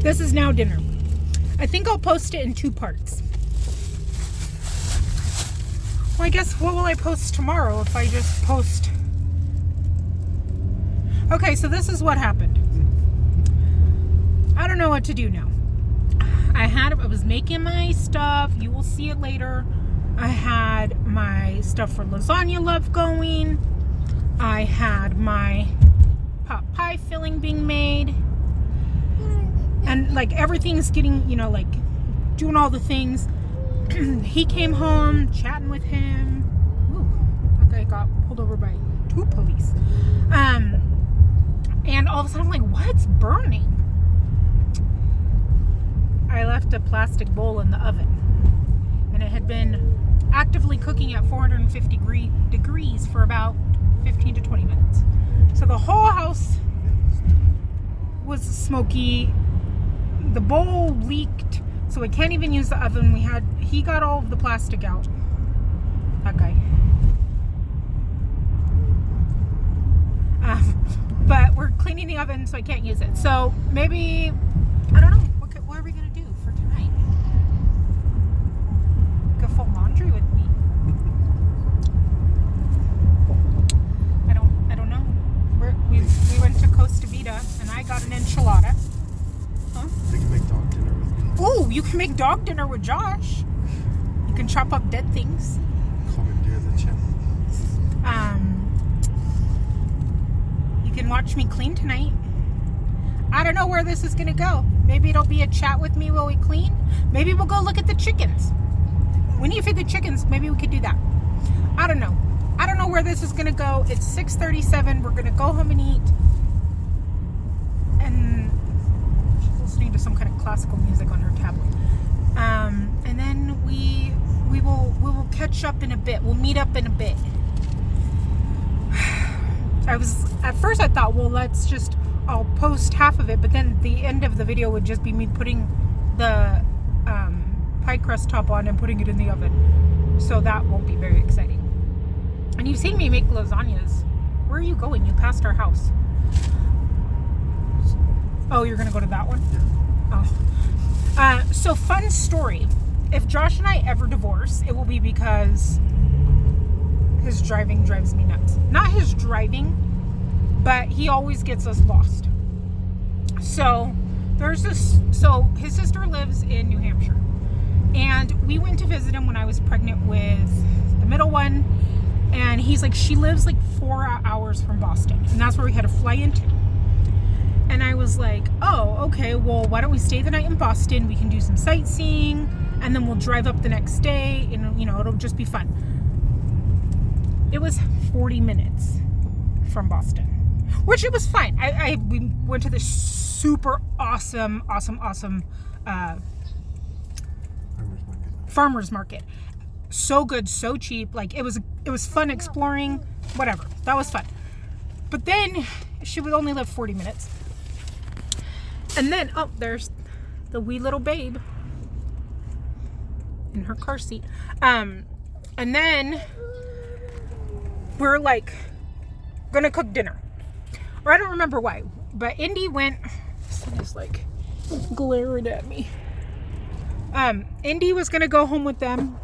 This is now dinner. I think I'll post it in 2 parts. Well, I guess what will I post tomorrow if I just post... Okay, so this is what happened. I don't know what to do now. I was making my stuff. You will see it later. I had my stuff for lasagna love going. I had my pot pie filling being made. And like everything's getting, you know, like doing all the things. He came home, chatting with him. Ooh, that guy got pulled over by 2 police. And all of a sudden I'm like, what's burning? I left a plastic bowl in the oven. And it had been actively cooking at 450 degrees for about 15 to 20 minutes. So the whole house was smoky. The bowl leaked, so I can't even use the oven. He got all of the plastic out. That guy. But we're cleaning the oven, so I can't use it. So maybe, I don't know. What are we gonna do for tonight? Go fold laundry with me. I don't know. We went to Costa Vida, and I got an enchilada. Huh? I can make dog dinner with me. Oh, you can make dog dinner with Josh. You can chop up dead things. Commandeer the channel. You can watch me clean tonight. I don't know where this is gonna go. Maybe it'll be a chat with me while we clean. Maybe we'll go look at the chickens. We need to feed the chickens. Maybe we could do that. I don't know. I don't know where this is gonna go. It's 6:37. We're gonna go home and eat. And she's listening to some kind of classical music on her tablet. And then we will catch up in a bit. We'll meet up in a bit. At first I thought, well, I'll post half of it, but then the end of the video would just be me putting the pie crust top on and putting it in the oven. So that won't be very exciting. And you've seen me make lasagnas. Where are you going? You passed our house. Oh, you're gonna go to that one? Yeah. Oh. So fun story. If Josh and I ever divorce, it will be because his driving drives me nuts. Not his driving, but he always gets us lost. So so his sister lives in New Hampshire, and we went to visit him when I was pregnant with the middle one, and he's like, she lives like 4 hours from Boston, and that's where we had to fly into. And I was like, oh, okay, well, why don't we stay the night in Boston? We can do some sightseeing, and then we'll drive up the next day, and you know, it'll just be fun. It was 40 minutes from Boston, which it was fine. We went to this super awesome farmer's market. So good, so cheap. Like it was fun exploring, whatever. That was fun. But then she would only live 40 minutes. And then, oh, there's the wee little babe in her car seat. And then we're like gonna cook dinner, or I don't remember why, but Indy went. Someone's like glaring at me. Indy was gonna go home with them,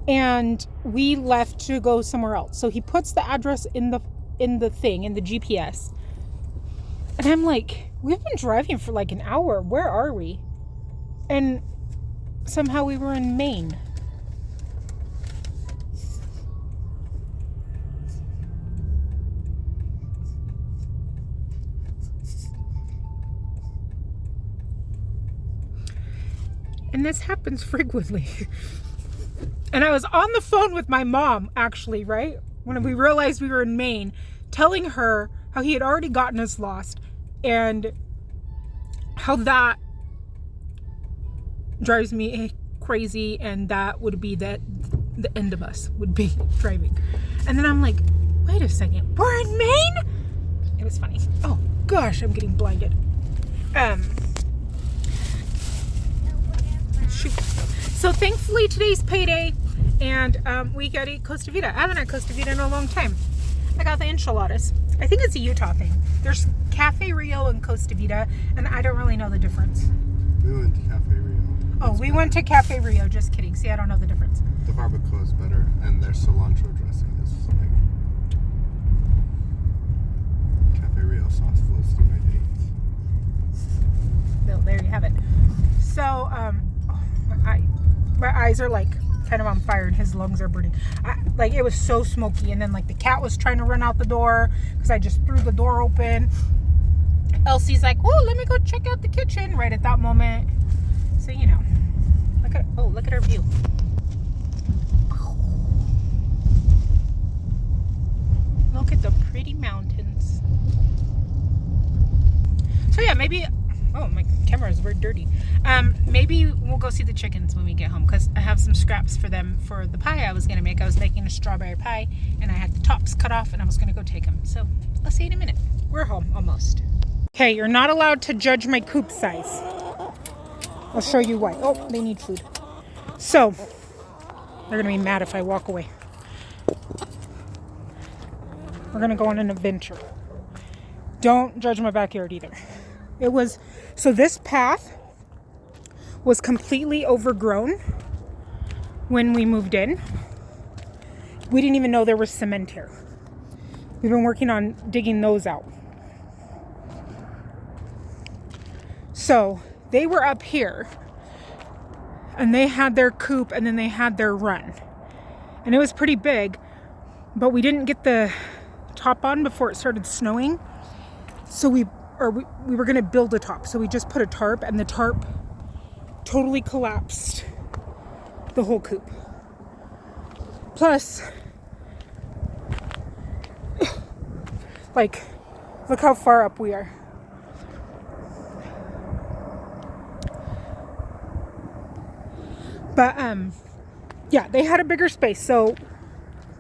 and we left to go somewhere else. So he puts the address in the GPS, and I'm like, we've been driving for like an hour. Where are we? And somehow we were in Maine. And this happens frequently. And I was on the phone with my mom, actually, right? When we realized we were in Maine, telling her how he had already gotten us lost and how that drives me crazy, and that would be the end of us, would be driving. And then I'm like, wait a second, we're in Maine? It was funny. Oh gosh, I'm getting blinded. Shoot. So thankfully today's payday, and we got to eat Costa Vida. I haven't had Costa Vida in a long time. I got the enchiladas. I think it's a Utah thing. There's Cafe Rio and Costa Vida, and I don't really know the difference. We went to Cafe Rio. Oh, we went to Cafe Rio. Just kidding. See, I don't know the difference. The barbacoa is better, and their cilantro dressing is like Cafe Rio sauce flows through my veins. So there you have it. So, my eyes are like kind of on fire, and his lungs are burning. Like it was so smoky, and then like the cat was trying to run out the door because I just threw the door open. Elsie's like, "Oh, let me go check out the kitchen." Right at that moment, so you know, look at our view. Look at the pretty mountains. So yeah, maybe. Oh, my camera is very dirty. Maybe we'll go see the chickens when we get home because I have some scraps for them for the pie I was going to make. I was making a strawberry pie and I had the tops cut off and I was going to go take them. So I'll see you in a minute. We're home almost. Okay, you're not allowed to judge my coop size. I'll show you why. Oh, they need food. So they're going to be mad if I walk away. We're going to go on an adventure. Don't judge my backyard either. So this path was completely overgrown when we moved in. We didn't even know there was cement here. We've been working on digging those out. So they were up here and they had their coop and then they had their run. And it was pretty big, but we didn't get the top on before it started snowing. So we were going to build a top. So we just put a tarp and the tarp totally collapsed the whole coop. Plus, like, look how far up we are. But, yeah, they had a bigger space. So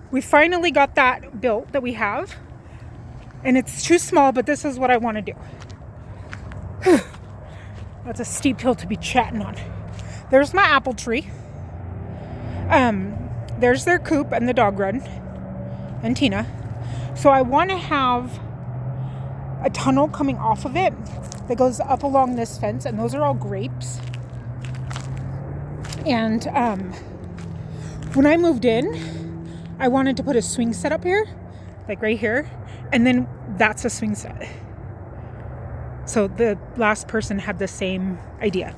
we finally got that built that we have. And it's too small, but this is what I want to do. That's a steep hill to be chatting on. There's my apple tree. There's their coop and the dog run. And Tina. So I want to have a tunnel coming off of it that goes up along this fence. And those are all grapes. And when I moved in, I wanted to put a swing set up here. Like right here. And then that's a swing set. So the last person had the same idea.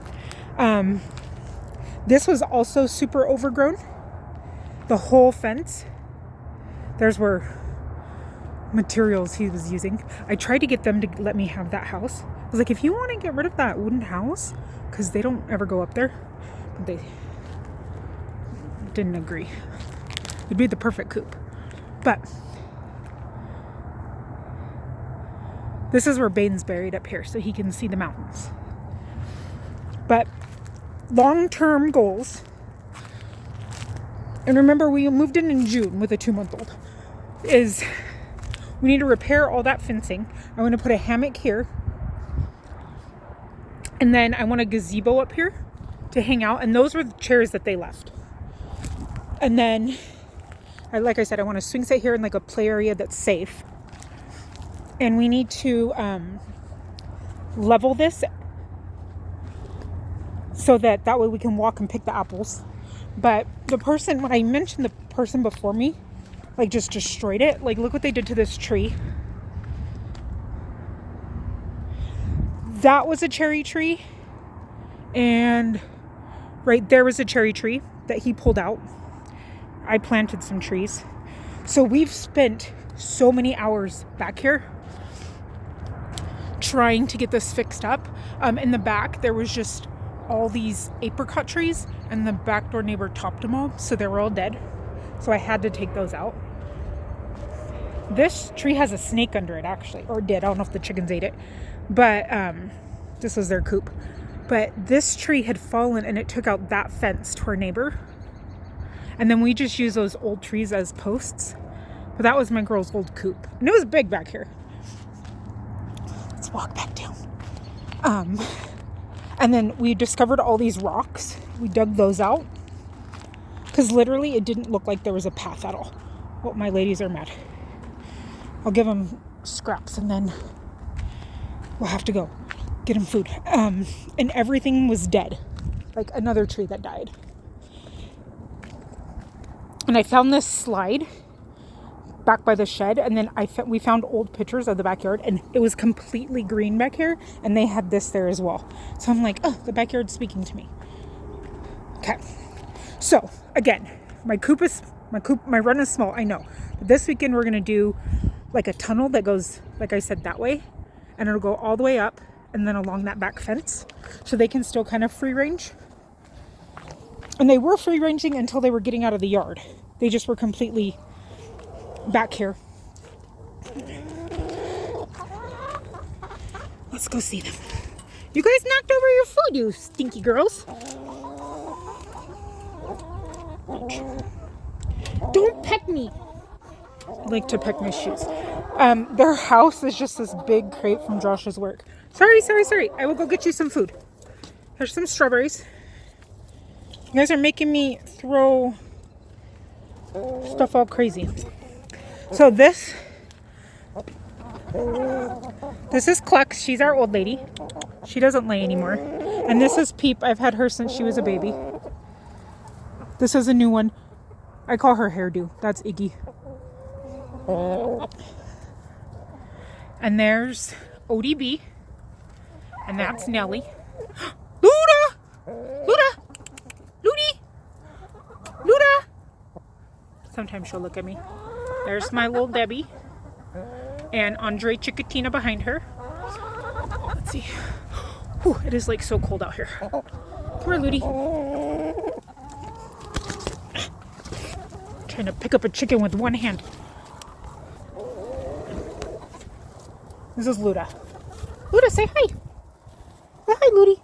This was also super overgrown. The whole fence. There's where materials he was using. I tried to get them to let me have that house. I was like, if you want to get rid of that wooden house, because they don't ever go up there. But they didn't agree. It'd be the perfect coop. But this is where Bane's buried up here, so he can see the mountains. But long-term goals, and remember we moved in June with a 2-month-old, is we need to repair all that fencing. I want to put a hammock here. And then I want a gazebo up here to hang out. And those were the chairs that they left. And then, like I said, I want a swing set here and like a play area that's safe. And we need to level this so that way we can walk and pick the apples. But the person, when I mentioned the person before me, like just destroyed it. Like look what they did to this tree. That was a cherry tree. And right there was a cherry tree that he pulled out. I planted some trees. So we've spent so many hours back here trying to get this fixed up. In the back, there was just all these apricot trees and the backdoor neighbor topped them all. So they were all dead. So I had to take those out. This tree has a snake under it actually, or did. I don't know if the chickens ate it, but this was their coop. But this tree had fallen and it took out that fence to our neighbor. And then we just used those old trees as posts. But that was my girl's old coop. And it was big back here. Let's walk back down. And then we discovered all these rocks. We dug those out. Because literally it didn't look like there was a path at all. Well, my ladies are mad. I'll give them scraps, and then we'll have to go get him food. And everything was dead, like another tree that died. And I found this slide back by the shed, and then we found old pictures of the backyard, and it was completely green back here, and they had this there as well. So I'm like, oh, the backyard's speaking to me. Okay, so again, my run is small, I know, but this weekend we're gonna do like a tunnel that goes, like I said, that way, and it'll go all the way up and then along that back fence, so they can still kind of free range. And they were free ranging until they were getting out of the yard. They just were completely back here. Let's go see them. You guys knocked over your food, you stinky girls. Don't peck me. I like to peck my shoes. Their house is just this big crate from Josh's work. Sorry. I will go get you some food. There's some strawberries. You guys are making me throw stuff all crazy. So this is Clux. She's our old lady. She doesn't lay anymore. And this is Peep. I've had her since she was a baby. This is a new one. I call her Hairdo. That's Iggy. And there's ODB. And that's Nelly. Luda! Sometimes she'll look at me. There's my little Debbie. And Andre Chiquitina behind her. Let's see. Whew, it is like so cold out here. Come here, Ludi. Trying to pick up a chicken with one hand. This is Luda. Luda, say hi. Say hi, Ludi.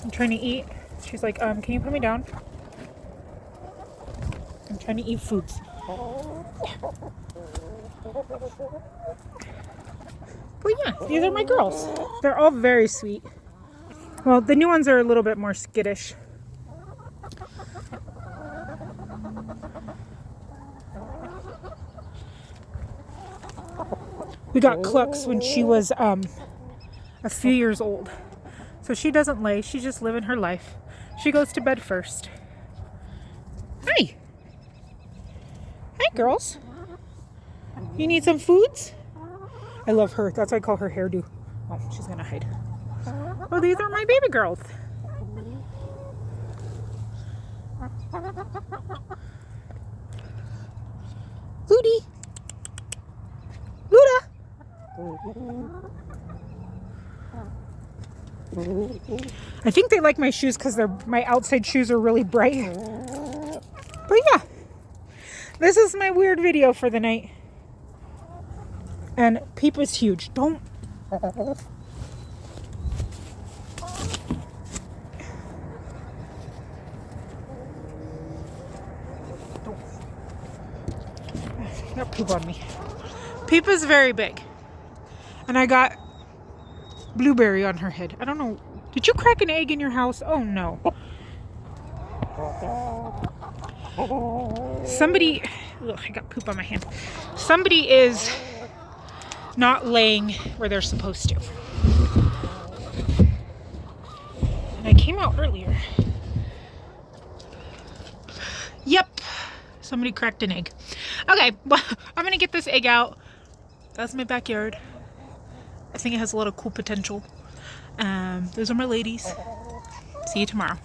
I'm trying to eat. She's like, can you put me down? I'm trying to eat foods. But yeah, these are my girls. They're all very sweet. Well, the new ones are a little bit more skittish. We got Clux when she was a few years old. So she doesn't lay, she's just living her life. She goes to bed first. Hi. Hi, girls. You need some foods? I love her. That's why I call her Hairdo. Oh, she's gonna hide. Oh, these are my baby girls. Ludi. Luda. I think they like my shoes because my outside shoes are really bright. But yeah, this is my weird video for the night. And Peep is huge. Don't. Got poop on me. Peep is very big. And I got blueberry on her head. I don't know. Did you crack an egg in your house? Oh no. Somebody, ugh, I got poop on my hand. Somebody is not laying where they're supposed to. And I came out earlier. Yep. Somebody cracked an egg. Okay, well, I'm gonna get this egg out. That's my backyard. I think it has a lot of cool potential. Those are my ladies. See you tomorrow.